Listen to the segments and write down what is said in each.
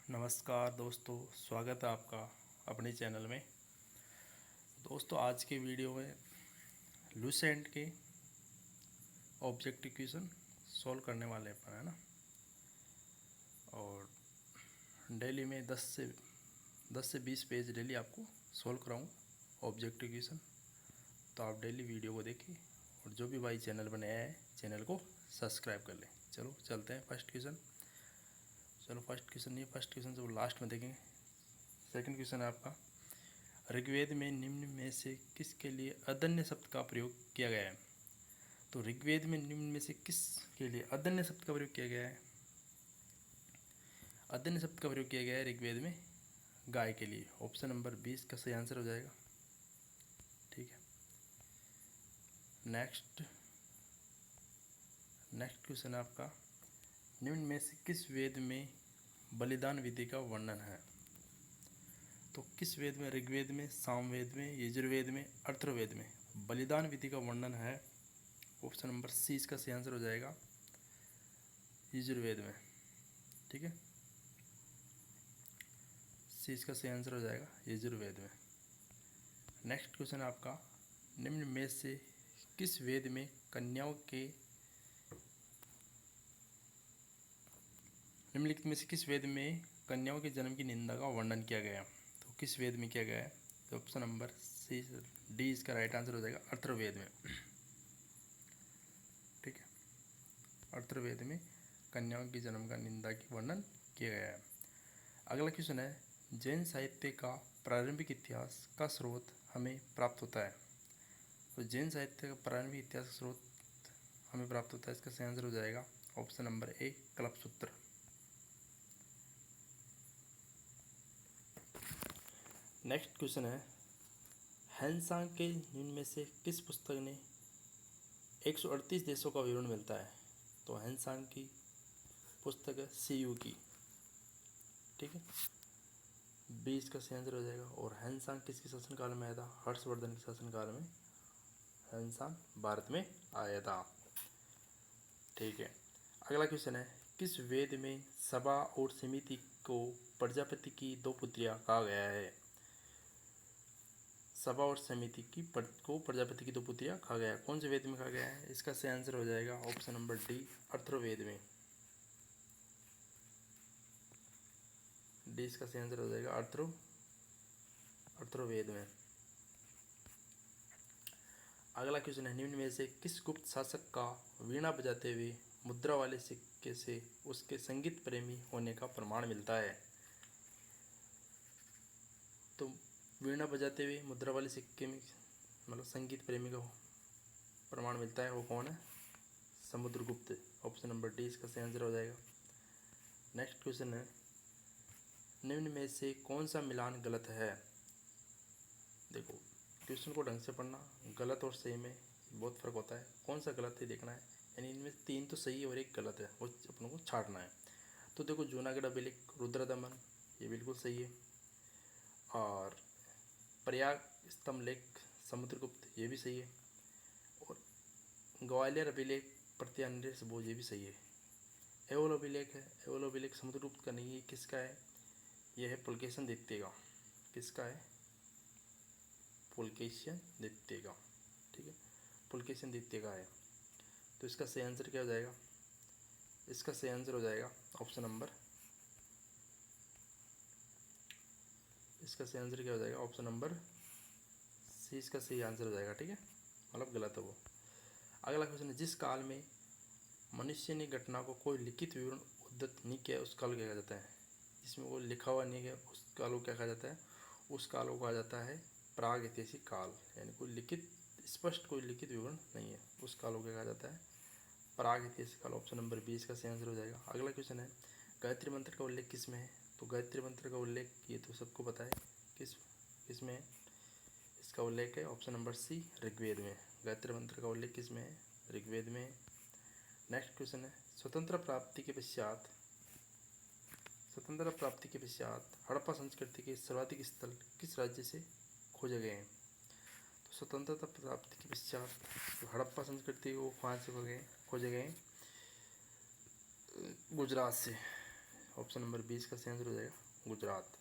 नमस्कार दोस्तों, स्वागत है आपका अपने चैनल में। दोस्तों, आज के वीडियो में लुसेंट के ऑब्जेक्टिव क्वेश्चन सॉल्व करने वाले अपन, है ना। और डेली में 10 से 20 पेज डेली आपको सॉल्व कराऊंगा ऑब्जेक्टिव क्वेश्चन। तो आप डेली वीडियो को देखें और जो भी भाई चैनल पर नया है चैनल को सब्सक्राइब कर लें। चलो चलते हैं फर्स्ट क्वेश्चन। फर्स्ट क्वेश्चन जो लास्ट में देखेंगे। सेकंड क्वेश्चन है आपका, ऋग्वेद में निम्न में से किसके लिए अदन्य शब्द का प्रयोग किया गया है। तो ऋग्वेद में निम्न में से किसके लिए अदन्य शब्द का प्रयोग किया गया है। अदन्य शब्द का प्रयोग किया गया है ऋग्वेद में गाय के लिए। ऑप्शन नंबर 20 का सही आंसर हो जाएगा। ठीक है, नेक्स्ट क्वेश्चन है आपका, निम्न में से किस वेद में बलिदान विधि का वर्णन है। तो किस वेद में, ऋग्वेद में, सामवेद में, यजुर्वेद में, अथर्ववेद में बलिदान विधि का वर्णन है। ऑप्शन नंबर सी इसका सही आंसर हो जाएगा, यजुर्वेद में। ठीक है, सी इसका सही आंसर हो जाएगा, यजुर्वेद में। नेक्स्ट क्वेश्चन आपका, निम्न में से किस वेद में निम्नलिखित में से किस वेद में कन्याओं के जन्म की निंदा का वर्णन किया गया। तो किस वेद में किया गया है। तो ऑप्शन नंबर सी डी इसका राइट आंसर हो जाएगा, अथर्ववेद में। ठीक है, अथर्ववेद में कन्याओं के जन्म का निंदा की वर्णन किया गया है। अगला क्वेश्चन है, जैन साहित्य का प्रारंभिक इतिहास का स्रोत हमें प्राप्त होता है। तो जैन साहित्य का प्रारंभिक इतिहास का स्रोत हमें प्राप्त होता है, इसका सही आंसर हो जाएगा option number A, Kalpasutra. Next question है, हैंसांग के निम्न में से किस पुस्तक ने 138 देशों का विवरण मिलता है। तो हैंसांग की पुस्तक है सीयू की। ठीक है, 20 का सही आंसर हो जाएगा। और हैंसांग किसके शासनकाल में आया था। हर्षवर्धन के शासनकाल में हैंसांग भारत में आया था। ठीक है, अगला क्वेश्चन है, किस वेद में सभा और समिति को प्रजापति की दो पुत्रियां कहा गया है। सभा और समिति को प्रजापति की दो पुत्रियां कहा गया है, कौन से वेद में कहा गया है। इसका सही आंसर हो जाएगा ऑप्शन नंबर डी, अथर्ववेद में। डी इसका सही आंसर हो जाएगा, अथर्ववेद में। अगला क्वेश्चन है, निम्न में से किस गुप्त शासक का वीणा बजाते हुए मुद्रा वाले सिक्के से उसके संगीत प्रेमी होने का प्रमाण मिलता है। तो वीणा बजाते हुए मुद्रा वाले सिक्के में मतलब संगीत प्रेमी का प्रमाण मिलता है, वो कौन है। समुद्रगुप्त। ऑप्शन नंबर डी इसका सही आंसर हो जाएगा। नेक्स्ट क्वेश्चन है, निम्न में से कौन सा मिलान गलत है। देखो, क्वेश्चन को ढंग से पढ़ना, गलत और सही में बहुत फर्क होता है। कौन सा गलत है देखना है, यानी इनमें 3 तो सही है और 1 गलत है, वो अपनों को छांटना है। तो देखो, जूनागढ़ अभिलेख रुद्रदमन ये बिल्कुल सही है। और प्रयाग स्तंभ लेख समुद्रगुप्त ये भी सही है। और ग्वालियर अभिलेख प्रत्यानरेश बोझ ये भी सही है। एवोल अभिलेख है, एवोल अभिलेख समुद्रगुप्त का नहीं है, किसका है। यह है पुलकेशन द्वितीय का। किसका है, पुलकेशियन द्वितीय का। ठीक है, पुलकेशियन द्वितीय का है। तो इसका सही आंसर क्या हो जाएगा। इसका सही आंसर हो जाएगा ऑप्शन नंबर, इसका सही आंसर क्या हो जाएगा ऑप्शन नंबर सी इसका सही आंसर हो जाएगा। ठीक है, मतलब गलत है वो। अगला क्वेश्चन है, जिस काल में मनुष्य ने घटना को कोई लिखित विवरण उद्धृत नहीं किया उस काल को क्या कहा जाता है। जिसमें वो लिखा हुआ नहीं है उस काल को क्या कहा जाता है। उस काल को कहा जाता है प्राग ऐतिहासिक काल, यानी कोई लिखित स्पष्ट कोई लिखित विवरण नहीं है, उस काल को क्या कहा जाता है, प्राग ऐतिहासिक काल। ऑप्शन नंबर 20 का सही आंसर हो जाएगा। अगला क्वेश्चन है, गायत्री मंत्र का उल्लेख किस में है। तो गायत्री मंत्र का उल्लेख ये तो सबको पता है किस में है। इसका उल्लेख है ऑप्शन नंबर सी, ऋग्वेद में। गायत्री मंत्र का उल्लेख किस में है, ऋग्वेद में। नेक्स्ट क्वेश्चन है, स्वतंत्रता प्राप्ति के पश्चात हड़प्पा संस्कृति के सर्वाधिक स्थल किस राज्य से खोजे गए हैं। तो स्वतंत्रता प्राप्ति के पश्चात हड़प्पा संस्कृति को कहाँ से खोजे गए, गुजरात से। ऑप्शन नंबर 20 का सही आंसर हो जाएगा गुजरात।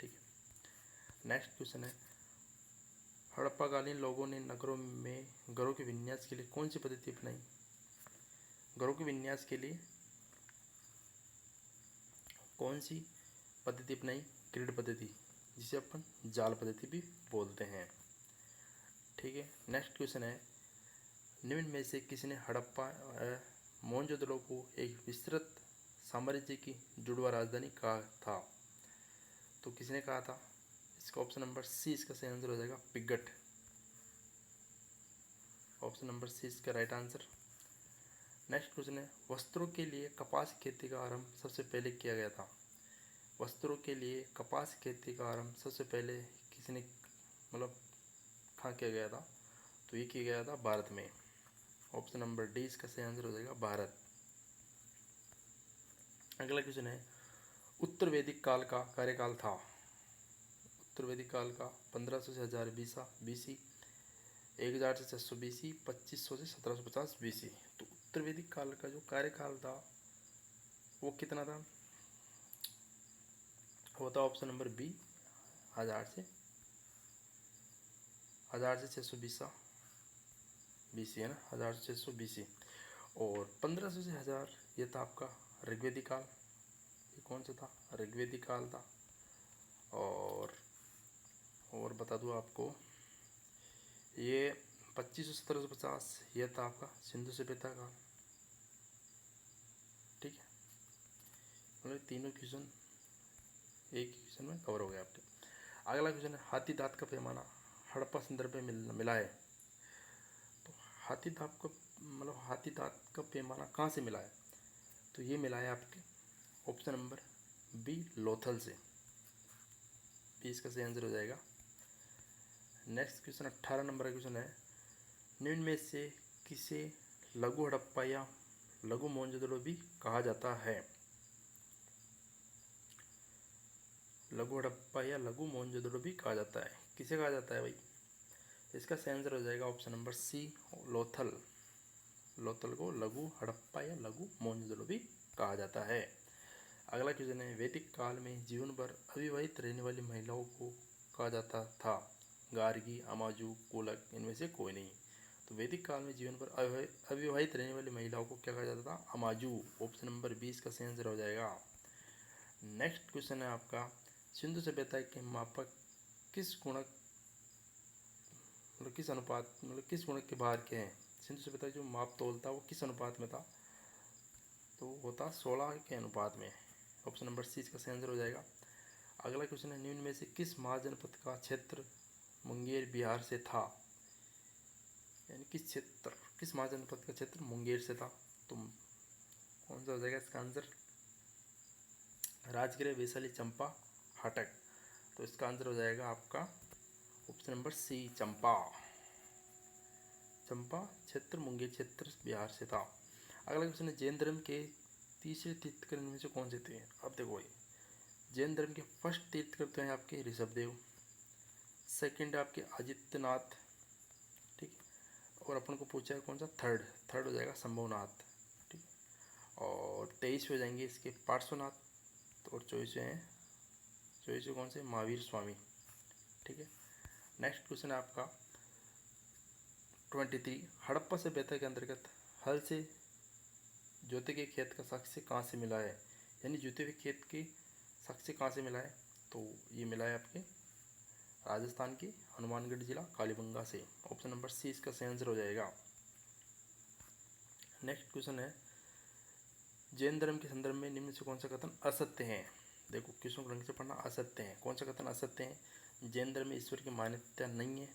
ठीक है। नेक्स्ट क्वेश्चन है, हड़प्पाकालीन लोगों ने नगरों में घरों के विन्यास के लिए कौन सी पद्धति अपनाई? घरों के विन्यास के लिए कौन सी पद्धति अपनाई? ग्रिड पद्धति, जिसे अपन जाल पद्धति भी बोलते हैं। ठीक है। नेक्स्ट क्वेश्चन है, निम्न में से किसने हड़प्पा मोहनजोदड़ो को एक विस्तृत साम्राज्य की जुड़वा राजधानी कहा था? तो किसने कहा था? इसका ऑप्शन नंबर सी इसका सही आंसर हो जाएगा पिगट। ऑप्शन नंबर सी इसका राइट आंसर। नेक्स्ट क्वेश्चन है, वस्त्रों के लिए कपास खेती का आरंभ सबसे पहले किया गया था? वस्त्रों के लिए कपास खेती का आरंभ सबसे पहले किसने मतलब कहाँ किया गया था? तो ये किया गया था भारत में। ऑप्शन नंबर डी इसका सही आंसर हो जाएगा भारत। अगला क्वेश्चन है, उत्तर वैदिक काल का कार्यकाल था? उत्तर वैदिक काल का 1500 से 1000 BC, 1000 से 600 BC, 2500 से 1750 BC। तो उत्तर वैदिक काल का जो कार्यकाल था वो कितना था? होता ऑप्शन नंबर बी 1000 से 620 BC है ना, 1000 से 600 BC। और 1500 से 1000 ये था आपका ऋग्वेदिक काल। ये कौन सा था? ऋग्वेदिक काल था। और बता दूँ आपको, ये 2500 से 1750 ये था आपका सिंधु सभ्यता काल। ठीक है, मतलब तीनों क्वेश्चन एक ही क्वेश्चन में कवर हो गया आपके। अगला क्वेश्चन है, हाथी दांत का पैमाना हड़प्पा संदर्भ में मिला है? तो हाथी दांत का पैमाना कहाँ से मिला है? तो ये मिला है आपके ऑप्शन नंबर बी लोथल से। बी इसका सही आंसर हो जाएगा। नेक्स्ट क्वेश्चन 18 नंबर का क्वेश्चन है, निम्न में से किसे लघु हड़प्पा या लघु मोहनजोदड़ो भी कहा जाता है? लघु हड़प्पा या लघु मोहनजोदड़ो भी कहा जाता है, किसे कहा जाता है भाई? इसका सही आंसर हो जाएगा option number C Lothal. Lothal को लघु हड़प्पा या लघु मोहनजोदड़ो भी कहा जाता है। अगला क्वेश्चन है, वैदिक काल में जीवन भर अविवाहित रहने वाली महिलाओं को कहा जाता था? गार्गी, अमाजू, कोलक, इनमें से कोई नहीं। तो वैदिक काल में जीवन भर अविवाहित रहने वाली महिलाओं को क्या कहा जाता था? अमाजू। ऑप्शन नंबर 20 का सही आंसर हो जाएगा। नेक्स्ट क्वेश्चन है आपका, सिंधु सभ्यता के मापक किस गुणक किस अनुपात किस गुणक के बाहर के हैं? सिंधु सभ्यता जो माप तोल था वो किस अनुपात में था? तो वो था 16 के अनुपात में। ऑप्शन नंबर सी इसका सही आंसर हो जाएगा। अगला क्वेश्चन है, निम्न में से किस महाजनपद का क्षेत्र मुंगेर बिहार से था? यानी किस महाजनपद का क्षेत्र मुंगेर से था? तो कौन सा हो जाएगा इसका आंसर? राजगृह, वैशाली, चंपा, हाटक। तो इसका आंसर हो जाएगा आपका ऑप्शन नंबर सी चंपा। चंपा क्षेत्र मुंगेर क्षेत्र बिहार से था। अगला क्वेश्चन है, जैन धर्म के तीसरे तीर्थकर में से कौन से थे? अब देखो भाई, जैन धर्म के फर्स्ट तीर्थकर तो हैं आपके ऋषभदेव, सेकंड आपके आदित्यनाथ, ठीक है, और अपन को पूछा है कौन सा? थर्ड हो जाएगा संभवनाथ, ठीक है। और 23 हो जाएंगे इसके पार्श्वनाथ, और 24 कौन से? महावीर स्वामी, ठीक है। नेक्स्ट क्वेश्चन है आपका 23, हड़प्पा सभ्यता के अंतर्गत हल से जोते के खेत का साक्ष्य कहाँ से मिला है? यानी जोते हुए खेत के साक्ष्य कहाँ से मिला है? तो ये मिला है आपके राजस्थान के हनुमानगढ़ जिला कालीबंगा से। ऑप्शन नंबर सी इसका सही आंसर हो जाएगा। नेक्स्ट क्वेश्चन है, जैन धर्म के संदर्भ में निम्न से कौन सा कथन असत्य है? देखो क्वेश्चन को ढंग से पढ़ना। असत्य है, कौन सा कथन असत्य है? जैन धर्म में ईश्वर की मान्यता नहीं है।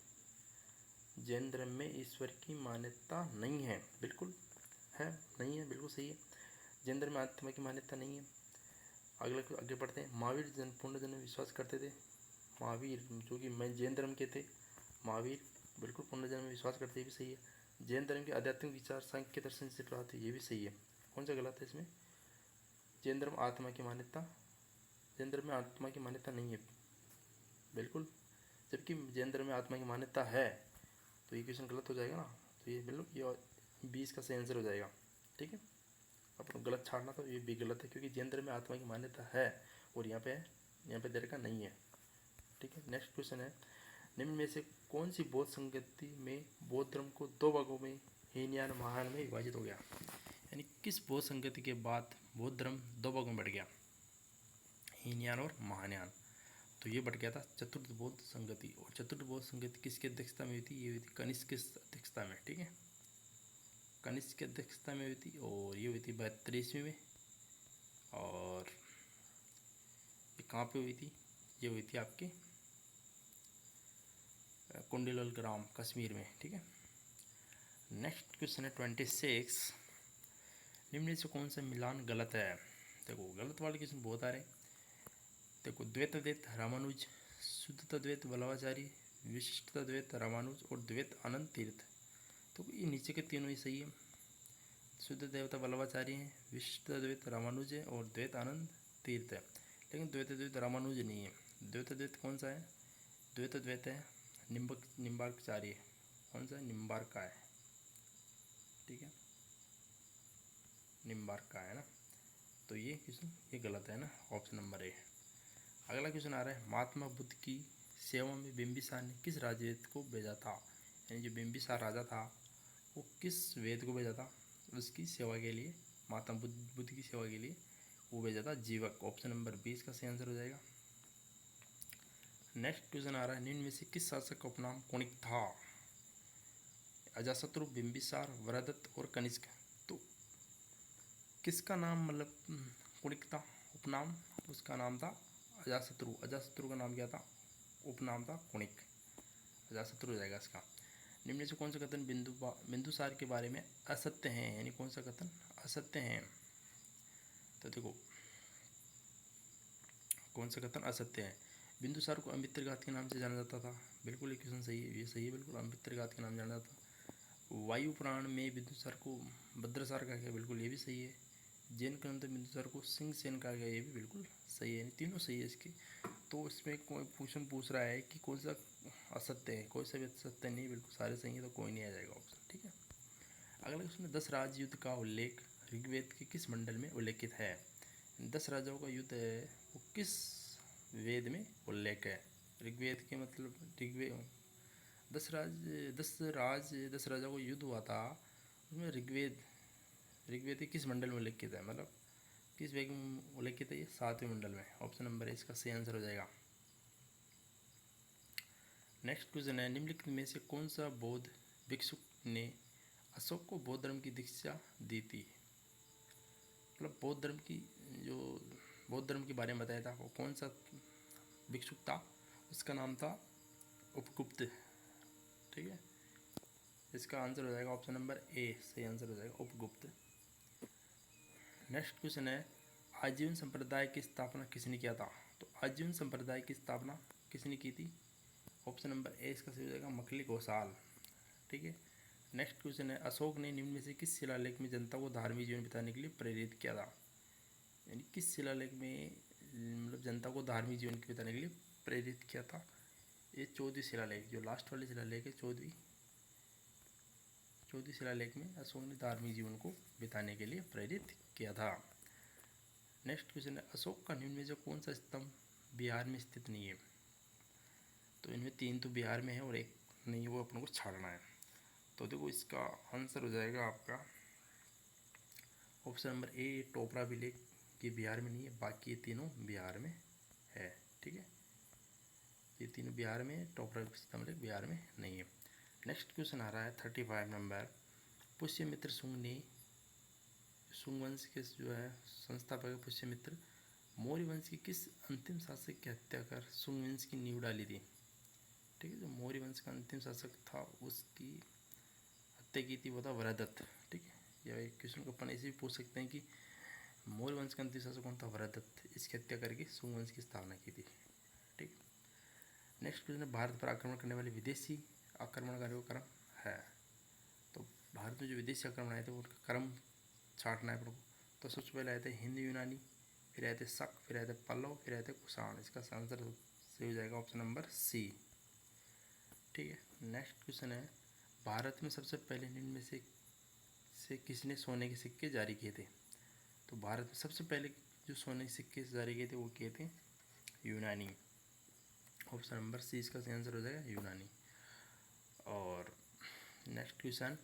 जैन धर्म में ईश्वर की मान्यता नहीं है, बिल्कुल है, नहीं है, बिल्कुल सही है। जैन धर्म में आत्मा की मान्यता नहीं है। आगे बढ़ते हैं। महावीर पुनर्जन्म में विश्वास करते थे। महावीर जो कि मैं जैन धर्म के थे, महावीर बिल्कुल पुनर्जन्म में विश्वास करते, ये भी सही है। जैन धर्म के आध्यात्मिक विचार सांख्य दर्शन से प्राप्त है, ये भी सही है। कौन सा गलत है इसमें? जैन धर्म आत्मा की मान्यता, जैन धर्म में आत्मा की मान्यता नहीं है, बिल्कुल, जबकि जैन धर्म में आत्मा की मान्यता है, तो ये क्वेश्चन गलत हो जाएगा ना। तो ये बिल्कुल ये 20 का सही आंसर हो जाएगा, ठीक है। अपन गलत छाड़ना तो ये भी गलत है, क्योंकि जैन धर्म में आत्मा की मान्यता है और यहाँ पे दे रखा नहीं है। ठीक है, नेक्स्ट क्वेश्चन है, निम्न में से कौन सी बौद्ध संगति में बौद्ध धर्म को दो भागों में हीनयान महायान में विभाजित हो गया? यानी किस बौद्ध संगति के बाद बौद्ध धर्म दो भागों में बढ़ गया, हीनयान और महायान? तो ये बढ़ गया था चतुर्थ बौद्ध संगति। और चतुर्थ बौद्ध संगति किसकी अध्यक्षता में हुई थी? ये हुई थी कनिष्क की अध्यक्षता में। ठीक है, कनिष्क की अध्यक्षता में हुई थी और ये हुई थी 72 ईस्वी में। और ये कहाँ पे हुई थी? ये हुई थी आपके कुंडीलाल ग्राम, कश्मीर में। ठीक है, नेक्स्ट क्वेश्चन है 26, निम्न से कौन सा मिलान गलत है? देखो गलत वाले क्वेश्चन बहुत आ रहे हैं। देखो द्वैत अद्वैत रामानुज, शुद्ध अद्वैत वल्लभाचार्य, विशिष्ट अद्वैत रामानुज और द्वैत अनंत तीर्थ। तो ये नीचे के तीनों ही सही है। शुद्ध देवता वल्लभाचार्य है, विशिष्ट अद्वैत रामानुज है और द्वैत अनंत तीर्थ है। लेकिन द्वैत अद्वैत रामानुज नहीं है। द्वैत अद्वैत कौन सा है? द्वैत अद्वैत है निम्बार्काचार्य। कौन सा है? निम्बार्क का है। ठीक है, निम्बार्क का है ना। तो ये क्वेश्चन ये गलत है ना, ऑप्शन नंबर ए। अगला क्वेश्चन आ रहा है, महात्मा बुद्ध की सेवा में बिंबिसार ने किस राजवेद को भेजा था? यानी जो बिंबिसार राजा था वो किस वेद को भेजा था उसकी सेवा के लिए? महात्मा बुद्ध की सेवा के लिए वो भेजा था जीवक। ऑप्शन नंबर 20 का सही आंसर हो जाएगा। नेक्स्ट क्वेश्चन आ रहा है, निम्न में से किस शासक का उपनाम कुणिक था? अजातशत्रु, बिंबिसार, वरदत्त और कनिष्क। तो किसका नाम मतलब कुणिक था उपनाम? उसका नाम था अजातशत्रु। अजातशत्रु का नाम क्या था? उपनाम था कुणिक। अजातशत्रु हो जाएगा इसका। निम्न से कौन सा कथन बिंदुसार के बारे में असत्य है? यानी कौन सा कथन असत्य है? तो देखो कौन सा कथन असत्य है? बिंदुसार को अमित्रघात के नाम से जाना जाता था। बिल्कुल ये क्वेश्चन सही है, ये सही है बिल्कुल, अमित्रघात के नाम जाना जाता था। वायु पुराण में बिंदुसार को भद्रसार कहा गया, बिल्कुल ये भी सही है। जैन ग्रंथ में बिंदुसार को सिंहसेन कहा गया, ये भी बिल्कुल सही है। तीनों सही है इसके। तो इसमें कोई क्वेश्चन पूछ रहा है कि कौन सा असत्य है, कोई सा भी असत्य नहीं, बिल्कुल सारे सही है, तो कोई नहीं आ जाएगा ऑप्शन। ठीक है, अगला क्वेश्चन है, 10 राज युद्ध का उल्लेख ऋग्वेद के किस मंडल में उल्लेखित है? 10 राजाओं का युद्ध है वो किस वेद में उल्लेख है? ऋग्वेद के मतलब ऋग्वेद 10 राजाओं का युद्ध हुआ था, उसमें ऋग्वेद के किस मंडल में उल्लेखित है? मतलब किस वेद में उल्लेखित है? ये 7वें मंडल में। ऑप्शन नंबर है इसका सही आंसर हो जाएगा। नेक्स्ट क्वेश्चन है, निम्नलिखित में से कौन सा बौद्ध भिक्षुक ने अशोक को बौद्ध धर्म की दीक्षा दी थी? मतलब बौद्ध धर्म के बारे में बताया था वो कौन सा भिक्षुक था? उसका नाम था उपगुप्त। ठीक है, इसका आंसर हो जाएगा ऑप्शन नंबर ए, सही आंसर हो जाएगा उपगुप्त। नेक्स्ट क्वेश्चन है, आजीवन संप्रदाय की स्थापना किसने किया था? तो आजीवन संप्रदाय की स्थापना किसने की थी? ऑप्शन नंबर ए इसका सही हो जाएगा मखली घोषाल। ठीक है, नेक्स्ट क्वेश्चन है, अशोक ने निम्न में से किस शिलालेख में जनता को धार्मिक जीवन बिताने के लिए प्रेरित किया था? यानी किस शिलालेख में मतलब जनता को धार्मिक जीवन बिताने के लिए प्रेरित किया था? ये 14वीं शिलालेख, जो लास्ट वाली शिलालेख है 14वीं शिलालेख में अशोक ने धार्मिक जीवन को बिताने के लिए प्रेरित किया था। नेक्स्ट क्वेश्चन है, अशोक का निम्न में से कौन सा स्तंभ बिहार में स्थित नहीं है? तो इनमें 3 तो बिहार में है और एक नहीं, वो अपन को छाड़ना है। तो देखो इसका आंसर हो जाएगा आपका ऑप्शन नंबर ए, टोपरा अभिलेख, ये बिहार में नहीं है, बाकी ये तीनों बिहार में है। ठीक है, ये तीनों बिहार में, टोपरा अभिलेख बिहार में नहीं है। नेक्स्ट क्वेश्चन आ रहा है 35 नंबर, पुष्यमित्र शुंग वंश के जो है संस्थापक है पुष्यमित्र, मौर्य वंश की किस अंतिम शासक की हत्या कर शुंग वंश की नींव डाली थी? ठीक है, जो मौर्य वंश का अंतिम शासक था उसकी हत्या की थी वो था वरदत्त। ठीक है, या एक क्वेश्चन को अपन ऐसे भी पूछ सकते हैं कि मौर्य वंश का अंतिम शासक कौन था? वरदत्त। इसकी हत्या करके शुंग वंश की स्थापना की थी। ठीक, नेक्स्ट क्वेश्चन है, भारत पर आक्रमण करने वाले विदेशी आक्रमणकारियों का क्रम है? तो भारत में जो विदेशी आक्रमण आए थे उनका क्रम छांटना है अपन को। तो सबसे पहले आए थे हिंद यूनानी, फिर आए थे शक, फिर आए थे पल्लव, फिर आए थे कुषाण। इसका आंसर सही हो जाएगा ऑप्शन नंबर सी। ठीक है, नेक्स्ट क्वेश्चन है, भारत में सबसे पहले निम्न में से किसने सोने के सिक्के जारी किए थे? तो भारत में सबसे पहले जो सोने के सिक्के जारी किए थे वो किए थे यूनानी। ऑप्शन नंबर सी इसका सही आंसर हो जाएगा यूनानी। और नेक्स्ट क्वेश्चन,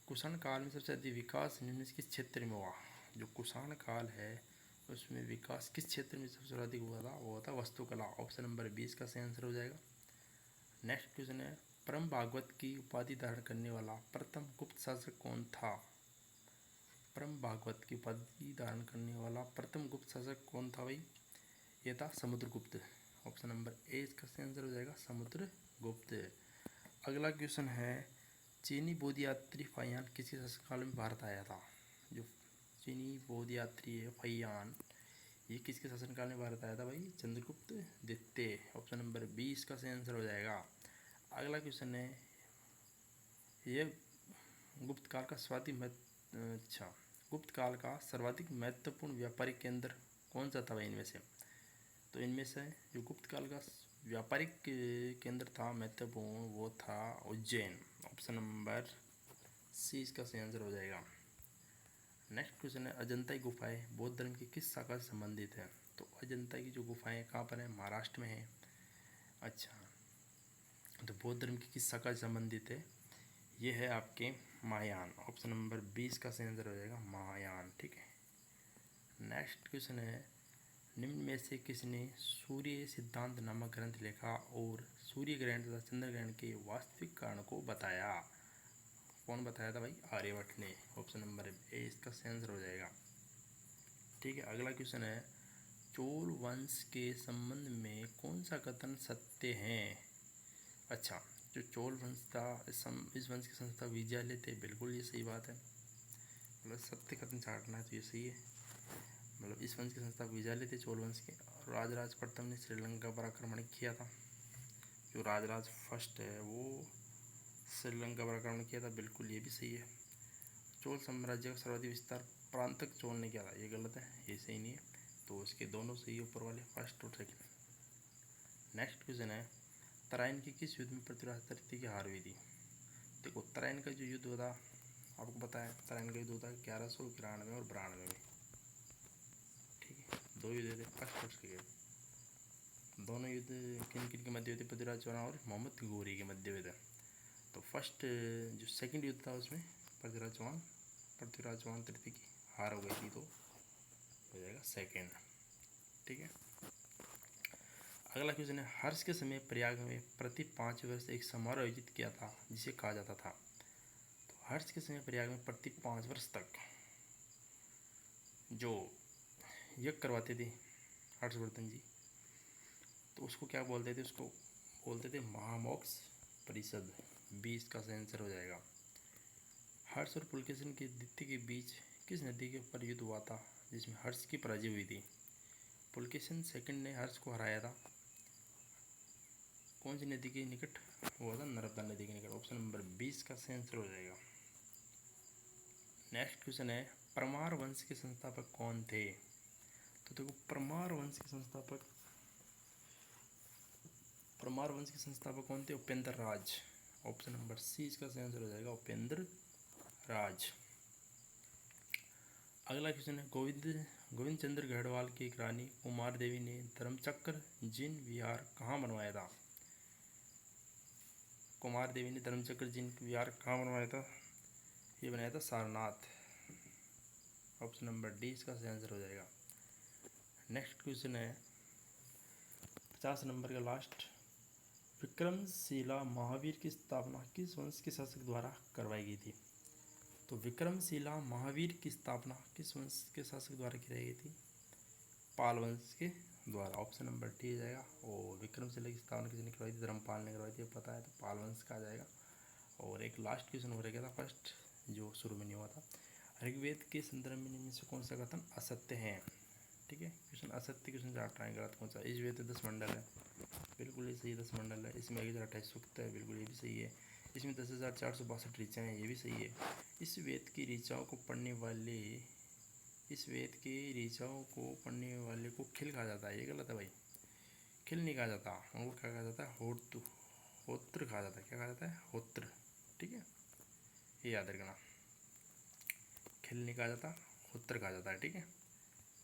कुषाण काल में सबसे अधिक विकास निम्न किस क्षेत्र में हुआ? जो कुषाण काल है उसमें विकास किस क्षेत्र में सबसे अधिक हुआ था? वो था वास्तुकला। ऑप्शन नंबर 20 का सही आंसर हो जाएगा। नेक्स्ट क्वेश्चन है, परम भागवत की उपाधि धारण करने वाला प्रथम गुप्त शासक कौन था? परम भागवत की उपाधि धारण करने वाला प्रथम गुप्त शासक कौन था भाई? ये था समुद्रगुप्त। ऑप्शन नंबर ए इसका सही आंसर हो जाएगा समुद्रगुप्त। अगला क्वेश्चन है, चीनी बौद्ध यात्री फाहियान किसके शासनकाल में भारत आया था? जो चीनी बौद्ध यात्री है फाहियान, ये किसके शासनकाल में भारत आया था भाई? चंद्रगुप्त द्वितीय। ऑप्शन नंबर 20 का सही आंसर हो जाएगा। अगला क्वेश्चन है, ये गुप्त काल का गुप्त काल का सर्वाधिक महत्वपूर्ण व्यापारिक केंद्र कौन सा था भाई इनमें से? तो इनमें से जो गुप्त काल का व्यापारिक केंद्र था महत्वपूर्ण वो था उज्जैन। ऑप्शन नंबर सी इसका सही आंसर हो जाएगा। नेक्स्ट क्वेश्चन है, अजंता की गुफाएं बौद्ध धर्म की किस शाखा से संबंधित है? तो अजंता की जो गुफाएं कहाँ पर है? महाराष्ट्र में है। अच्छा, तो बौद्ध धर्म की किस शाखा से संबंधित है? ये है आपके महायान। ऑप्शन नंबर 20 का सही आंसर हो जाएगा महायान। ठीक है। नेक्स्ट क्वेश्चन है, निम्न में से किसने सूर्य सिद्धांत नामक ग्रंथ लिखा और सूर्य ग्रहण तथा चंद्र ग्रहण के वास्तविक कारण को बताया? कौन बताया था भाई? आर्यभट्ट ने। ऑप्शन नंबर ए इसका सही आंसर हो जाएगा। ठीक है। अगला क्वेश्चन है, चोल वंश के संबंध में कौन सा कथन सत्य है? अच्छा, जो चोल वंश था इस वंश के संस्थापक विजयालय थे। बिल्कुल ये सही बात है, मतलब सत्य कथन छाटना है तो ये सही है। मतलब इस वंश के संस्थापक विजयालय थे चोल वंश के। राजराज प्रथम ने श्रीलंका पर आक्रमण किया था। जो राजराज फर्स्ट है वो श्रीलंका पर आक्रमण किया था। बिल्कुल ये भी सही है। चोल साम्राज्य का सर्वाधिक विस्तार प्रांत तक चोल ने किया था। ये गलत है, ये सही नहीं है। तो इसके दोनों सही ऊपर वाले, फर्स्ट और सेकंड। नेक्स्ट क्वेश्चन है, तराइन के किस युद्ध में पृथ्वीराज तृतीय की हार हुई थी? देखो, तराइन का जो युद्ध हुआ आपको पता है, तराइन का युद्ध होता है 1191 और 92 में। ठीक है, दो युद्ध थे, फर्स्ट और सेकेंड। दोनों युद्ध किन किन के मध्य हुए थे? पृथ्वीराज चौहान और मोहम्मद घोरी के मध्य हुए थे। तो फर्स्ट जो सेकंड युद्ध था उसमें पृथ्वीराज चौहान तृतीय की हार हो गई थी, तो हो जाएगा सेकेंड। ठीक है। अगला क्वेश्चन है, हर्ष के समय प्रयाग में प्रति 5 वर्ष एक समारोह आयोजित किया था जिसे कहा जाता था? तो हर्ष के समय प्रयाग में प्रति 5 वर्ष तक जो यज्ञ करवाते थे हर्षवर्धन जी, तो उसको क्या बोलते थे? उसको बोलते थे महामोक्ष परिषद। 20 का सही आंसर हो जाएगा। हर्ष और पुलकेशिन के द्वितीय के बीच किस नदी के ऊपर युद्ध हुआ था जिसमें हर्ष की पराजय हुई थी? पुलकेशिन सेकंड ने हर्ष को हराया था। कौन सी नदी के निकट हुआ था? नर्मदा नदी के निकट। ऑप्शन नंबर 20 का सही आंसर हो जाएगा। नेक्स्ट क्वेश्चन है, परमार वंश के संस्थापक कौन थे? तो देखो, परमार वंश के संस्थापक कौन थे? उपेंद्र राज। ऑप्शन नंबर सी इसका सही आंसर हो जाएगा उपेंद्र राज। अगला क्वेश्चन है, गोविंद चंद्र गढ़वाल की एक रानी कुमार देवी ने धर्मचक्र जिन विहार कहाँ बनवाया था? कुमार देवी ने धर्मचक्र जिन विहार कहाँ बनवाया था? ये बनाया था सारनाथ। ऑप्शन नंबर डी इसका सही आंसर हो जाएगा। नेक्स्ट क्वेश्चन है 50 नंबर का लास्ट, विक्रमशिला महावीर की स्थापना किस वंश के शासक द्वारा करवाई गई थी? तो विक्रमशिला महावीर की स्थापना किस वंश के शासक द्वारा कराई गई थी? पाल वंश के द्वारा। ऑप्शन नंबर डी हो जाएगा। और विक्रमशिला की स्थापना किसने करवाई थी? धर्मपाल ने करवाई थी, पता है, तो पाल वंश का आ जाएगा। और एक लास्ट क्वेश्चन हो गया था फर्स्ट, जो शुरू में नहीं हुआ था, ऋग्वेद के संदर्भ में इनमें से कौन सा कथन असत्य है? ठीक है, क्वेश्चन असत्य क्वेश्चन चार्ट आएगा, गलत कौन सा? इस वेद 10 मंडल है, बिल्कुल ये सही 10 मंडल है। इसमें 1128 सूक्त है, बिल्कुल ये भी सही है। इसमें 10,462 ऋचाएँ हैं, ये भी सही है। इस वेद की ऋचाओं को पढ़ने वाले को खिल कहा जाता है, ये गलत है भाई। खिल नहीं कहा जाता, उनको क्या कहा जाता है? होत्र कहा जाता है। क्या कहा जाता है? होत्र। ठीक है, ये याद रखना, खिल नहीं कहा जाता, उत्तर कहा जाता है। ठीक है,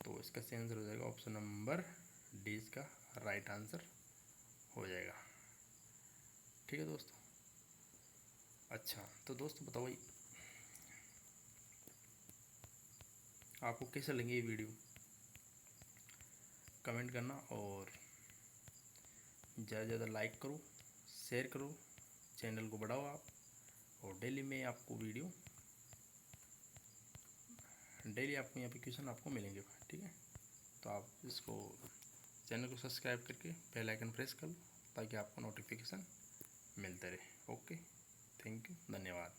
तो इसका सही आंसर हो जाएगा ऑप्शन नंबर डी, इसका राइट आंसर हो जाएगा। ठीक है दोस्तों। अच्छा तो दोस्तों बताओ भाई आपको कैसा लगे ये वीडियो, कमेंट करना और ज़्यादा से ज़्यादा लाइक करो, शेयर करो, चैनल को बढ़ाओ आप। और डेली में आपको वीडियो, डेली आपको यहाँ पे क्वेश्चन आपको मिलेंगे। ठीक है, तो आप इसको चैनल को सब्सक्राइब करके बेल आइकन प्रेस कर लो ताकि आपको नोटिफिकेशन मिलते रहे। ओके, थैंक यू, धन्यवाद।